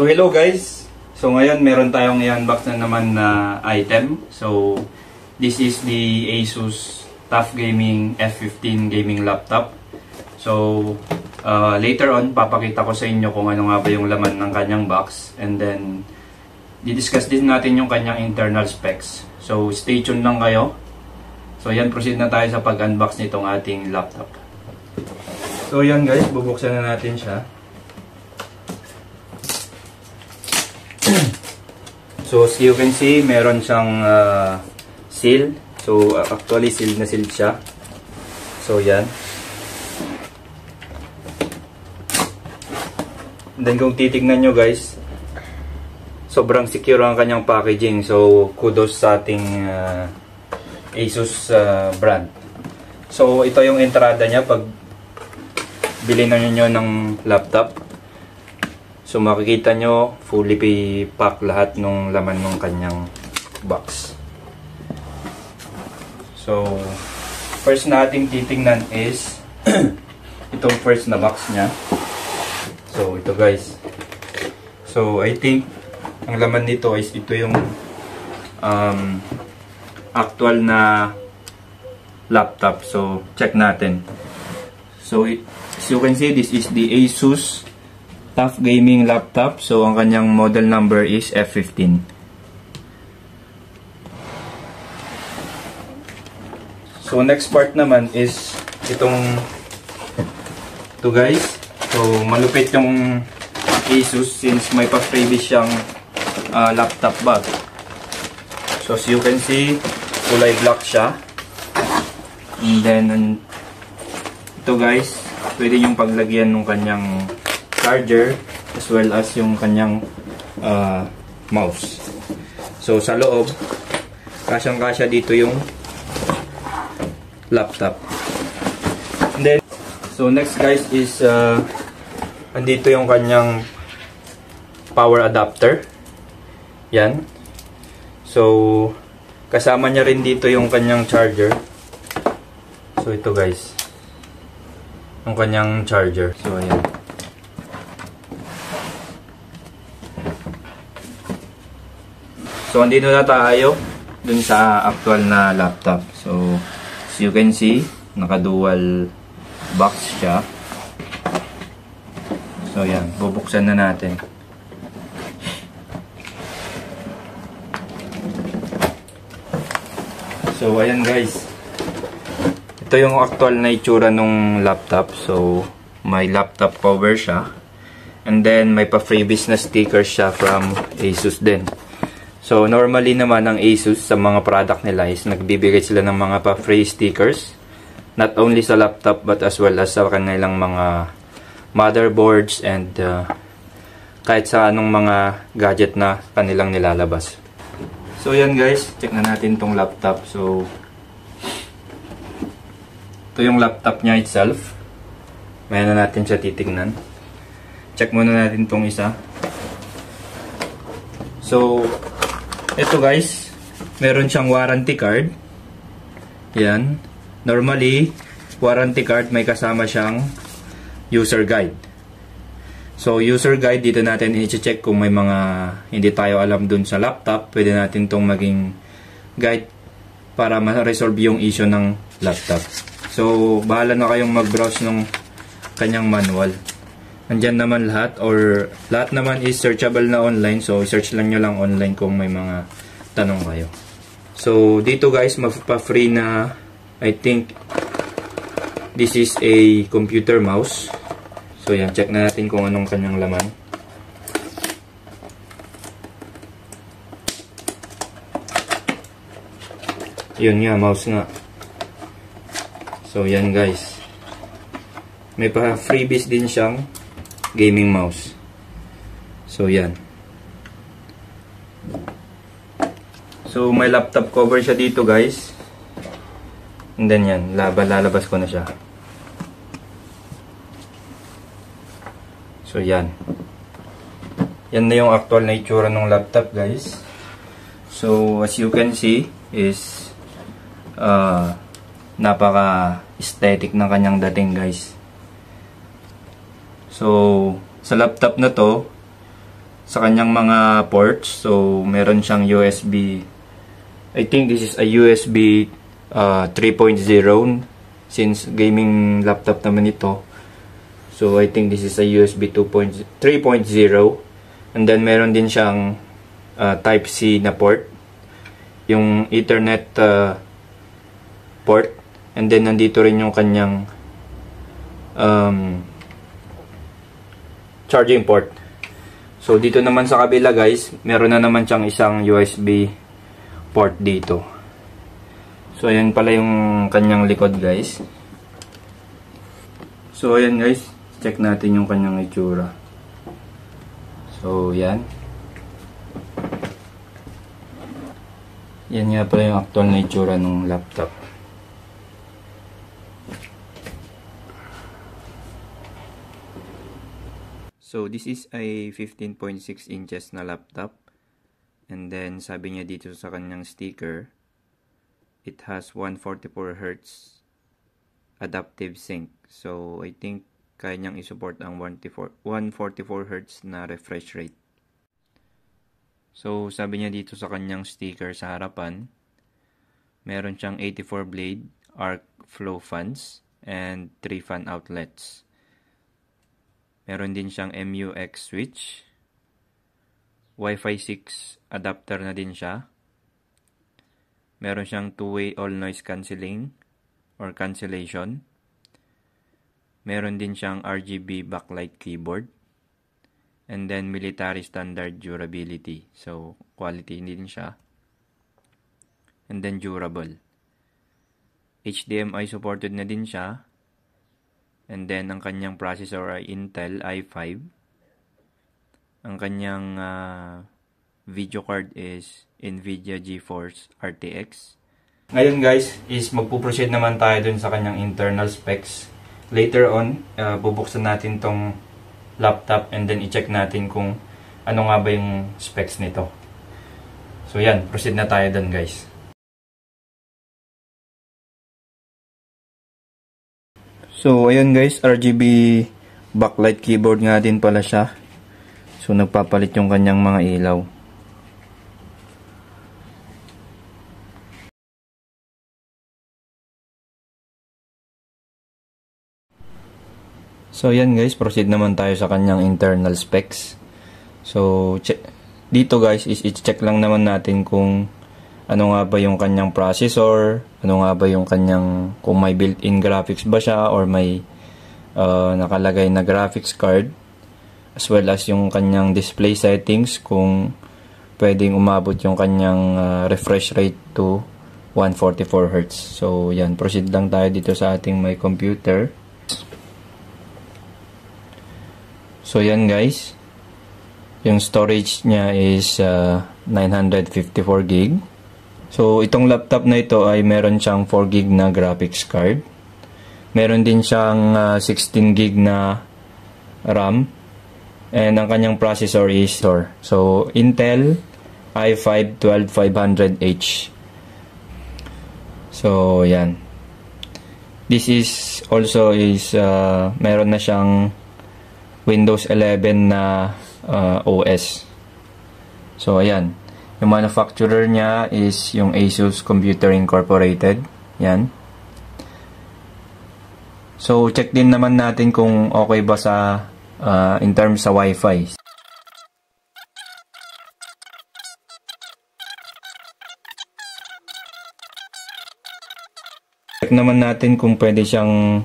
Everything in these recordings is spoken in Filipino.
So hello guys. So ngayon meron tayong i-unbox na naman na item. So this is the Asus TUF Gaming F15 gaming laptop. So later on papakita ko sa inyo kung ano nga ba yung laman ng kanyang box, and then di-discuss din natin yung kanyang internal specs. So stay tuned lang kayo. So yan, proceed na tayo sa pag-unbox nitong ating laptop. So yan guys, bubuksan na natin siya. So as you can see, meron siyang seal. So actually sealed na sealed siya. So yan. And then kung titignan nyo guys, sobrang secure ang kanyang packaging. So kudos sa ating Asus brand. So ito yung entrada niya pag bilhin na nyo ng laptop. So makikita nyo, fully pack lahat ng laman ng kanyang box. So first na ating titingnan is itong first na box niya. So ito guys. So I think ang laman nito is ito yung actual na laptop. So check natin. So as you can see, this is the Asus TUF Gaming laptop. So ang kanyang model number is F15. So next part naman is ito guys. So malupit yung Asus since may pa-freebies siyang laptop bag. So as you can see, kulay black siya. And then ito guys, pwede yung paglagyan ng kanyang charger as well as yung kanyang mouse. So sa loob, kasyang-kasya dito yung laptop. And then so next guys is andito yung kanyang power adapter. Yan. So kasama niya rin dito yung kanyang charger. So ito guys, yung kanyang charger. So ayan. So andito na tayo dun sa actual na laptop. So as you can see, naka-dual box siya. So yan, bubuksan na natin. So ayan guys, ito yung actual na itsura ng laptop. So may laptop cover siya, and then may pa-freebies na sticker siya from Asus din. So normally naman ang Asus sa mga product nila is nagbibigay sila ng mga pa-free stickers, not only sa laptop but as well as sa kanilang mga motherboards and kahit sa anong mga gadget na kanilang nilalabas. So yan guys, check na natin tong laptop. So ito yung laptop niya itself. Mayroon na natin siya titignan. Check muna natin tong isa. So ito guys, meron siyang warranty card. Yan. Normally, warranty card may kasama siyang user guide. So user guide, dito natin i-check kung may mga hindi tayo alam dun sa laptop. Pwede natin tong maging guide para ma-resolve yung issue ng laptop. So bahala na kayong mag-browse ng kanyang manual. Nandyan naman lahat, or lahat naman is searchable na online. So search lang nyo lang online kung may mga tanong kayo. So dito guys, magpa-free na, I think this is a computer mouse. So yan, check na natin kung anong kanyang laman. Yun nga, mouse nga. So yan guys, may pa-freebies din siyang gaming mouse. So yan. So may laptop cover siya dito guys. And then yan, lalabas ko na siya. So yan. Yan na yung actual na itsura ng laptop guys. So as you can see is napaka aesthetic ng kanyang dating guys. So sa laptop na to, sa kanyang mga ports. So, meron siyang USB. I think this is a USB 3.0 since gaming laptop naman ito. So, I think this is a USB 3.0. And then, meron din siyang Type-C na port. Yung Ethernet port. And then, nandito rin yung kanyang charging port. So, dito naman sa kabila guys, meron na naman siyang isang USB port dito. So, ayan pala yung kanyang likod guys. So, ayan guys. Check natin yung kanyang itsura. So, yan. Yan nga pala yung actual na itsura ng laptop. So, this is a 15.6 inches na laptop. And then, sabi niya dito sa kanyang sticker, it has 144Hz adaptive sync. So, I think kaya niyang isupport ang 144Hz na refresh rate. So, sabi niya dito sa kanyang sticker sa harapan, meron siyang 84 blade arc flow fans and 3 fan outlets. Meron din siyang MUX switch. Wi-Fi 6 adapter na din siya. Meron siyang two-way all noise cancelling or cancellation. Meron din siyang RGB backlight keyboard. And then military standard durability. So, quality din siya. And then durable. HDMI supported na din siya. And then ang kanyang processor ay Intel i5. Ang kanyang video card is Nvidia GeForce RTX. Ngayon guys, is magpuproceed naman tayo dun sa kanyang internal specs. Later on, bubuksan natin tong laptop and then i-check natin kung ano nga ba yung specs nito. So yan, proceed na tayo dun guys. So ayun guys, RGB backlight keyboard nga din pala siya. So nagpapalit yung kanyang mga ilaw. So yan guys, proceed naman tayo sa kanyang internal specs. So dito guys is i-check lang naman natin kung ano nga ba yung kanyang processor, ano nga ba yung kanyang, kung may built-in graphics ba siya or may nakalagay na graphics card, as well as yung kanyang display settings, kung pwedeng umabot yung kanyang refresh rate to 144Hz. So yan, proceed lang tayo dito sa ating may computer. So yan guys, yung storage niya is 954 GB. So itong laptop na ito ay meron siyang 4 GB na graphics card. Meron din siyang 16 GB na RAM. And ang kanyang processor is so Intel i5 12500H. So yan. This is also is meron na siyang Windows 11 na OS. So ayan, yung manufacturer niya is yung Asus Computer Incorporated. Yan. So check din naman natin kung okay ba sa in terms sa Wi-Fi. Check naman natin kung pwede siyang,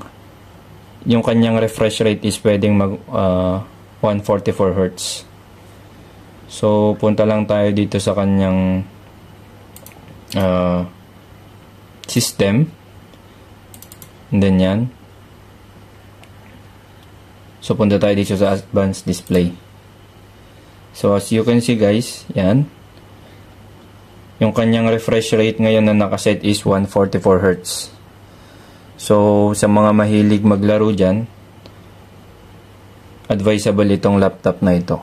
yung kanyang refresh rate is pwedeng mag 144Hz. So punta lang tayo dito sa kanyang system. And then yan. So punta tayo dito sa advanced display. So as you can see guys, yan. Yung kanyang refresh rate ngayon na nakaset is 144Hz. So sa mga mahilig maglaro dyan, advisable itong laptop na ito.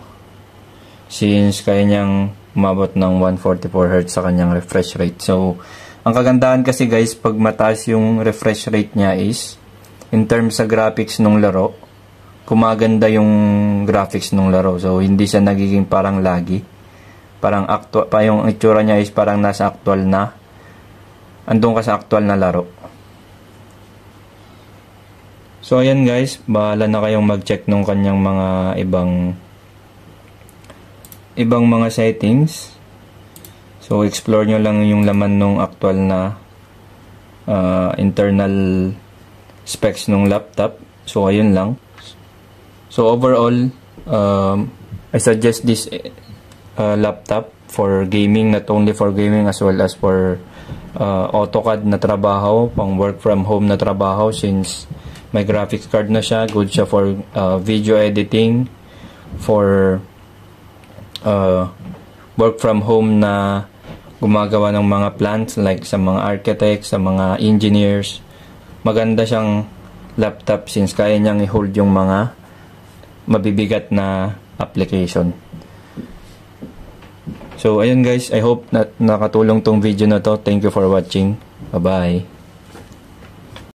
Since kaya niyang umabot ng 144Hz sa kanyang refresh rate. So ang kagandahan kasi guys, pag mataas yung refresh rate niya is, in terms sa graphics ng laro, kumaganda yung graphics ng laro. So hindi siya nagiging parang laggy. Parang actual pa yung itsura niya is parang nasa actual na. Andun ka sa actual na laro. So ayan guys, bahala na kayong mag-check nung kanyang mga ibang mga settings. So explore nyo lang yung laman nung actual na internal specs nung laptop. So ayun lang. So overall, I suggest this laptop for gaming, not only for gaming as well as for AutoCAD na trabaho, pang work from home na trabaho, since may graphics card na siya. Good siya for video editing, for work from home na gumagawa ng mga plans, like sa mga architects, sa mga engineers. Maganda siyang laptop since kaya niyang i-hold yung mga mabibigat na application. So ayun guys, I hope na nakatulong tong video na to. Thank you for watching. Bye bye.